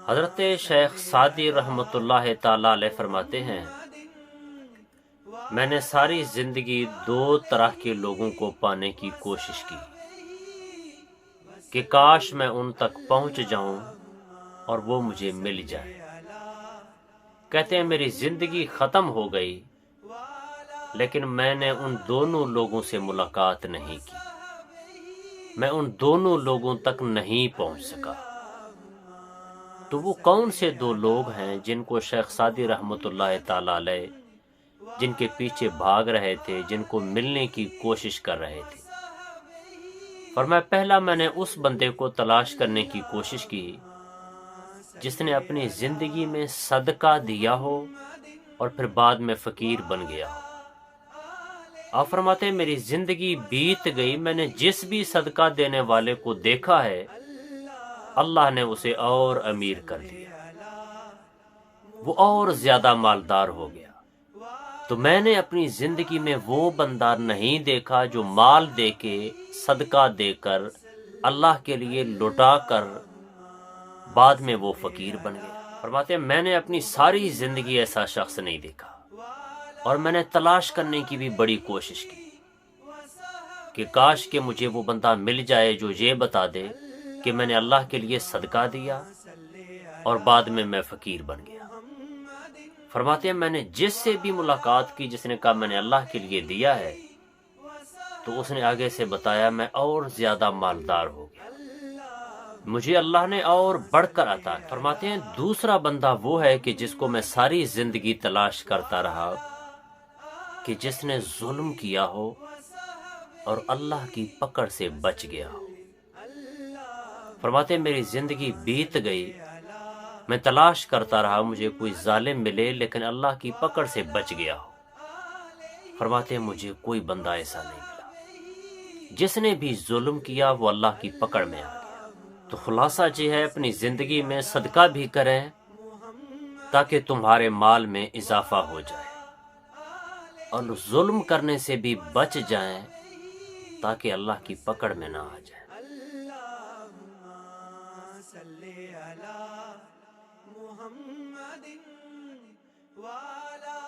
حضرت شیخ سعدی رحمۃ اللہ تعالی علیہ فرماتے ہیں، میں نے ساری زندگی دو طرح کے لوگوں کو پانے کی کوشش کی کہ کاش میں ان تک پہنچ جاؤں اور وہ مجھے مل جائے۔ کہتے ہیں میری زندگی ختم ہو گئی لیکن میں نے ان دونوں لوگوں سے ملاقات نہیں کی، میں ان دونوں لوگوں تک نہیں پہنچ سکا۔ تو وہ کون سے دو لوگ ہیں جن کو شیخ سعدی رحمۃ اللہ تعالی علیہ جن کے پیچھے بھاگ رہے تھے، جن کو ملنے کی کوشش کر رہے تھے؟ فرمایا پہلا میں نے اس بندے کو تلاش کرنے کی کوشش کی جس نے اپنی زندگی میں صدقہ دیا ہو اور پھر بعد میں فقیر بن گیا ہو۔ آپ فرماتے ہیں میری زندگی بیت گئی، میں نے جس بھی صدقہ دینے والے کو دیکھا ہے اللہ نے اسے اور امیر کر دیا، وہ اور زیادہ مالدار ہو گیا۔ تو میں نے اپنی زندگی میں وہ بندہ نہیں دیکھا جو مال دے کے، صدقہ دے کر، اللہ کے لیے لٹا کر بعد میں وہ فقیر بن گیا۔ فرماتے ہیں میں نے اپنی ساری زندگی ایسا شخص نہیں دیکھا، اور میں نے تلاش کرنے کی بھی بڑی کوشش کی کہ کاش کہ مجھے وہ بندہ مل جائے جو یہ بتا دے کہ میں نے اللہ کے لیے صدقہ دیا اور بعد میں فقیر بن گیا۔ فرماتے ہیں میں نے جس سے بھی ملاقات کی جس نے کہا میں نے اللہ کے لیے دیا ہے، تو اس نے آگے سے بتایا میں اور زیادہ مالدار ہو گیا، مجھے اللہ نے اور بڑھ کر عطا کیا۔ فرماتے ہیں دوسرا بندہ وہ ہے کہ جس کو میں ساری زندگی تلاش کرتا رہا کہ جس نے ظلم کیا ہو اور اللہ کی پکڑ سے بچ گیا ہو۔ فرماتے ہیں میری زندگی بیت گئی، میں تلاش کرتا رہا مجھے کوئی ظالم ملے لیکن اللہ کی پکڑ سے بچ گیا ہو۔ فرماتے ہیں مجھے کوئی بندہ ایسا نہیں ملا، جس نے بھی ظلم کیا وہ اللہ کی پکڑ میں آ گیا۔ تو خلاصہ یہ ہے اپنی زندگی میں صدقہ بھی کریں تاکہ تمہارے مال میں اضافہ ہو جائے، اور ظلم کرنے سے بھی بچ جائیں تاکہ اللہ کی پکڑ میں نہ آ جائے۔ صلی علی محمد وعلی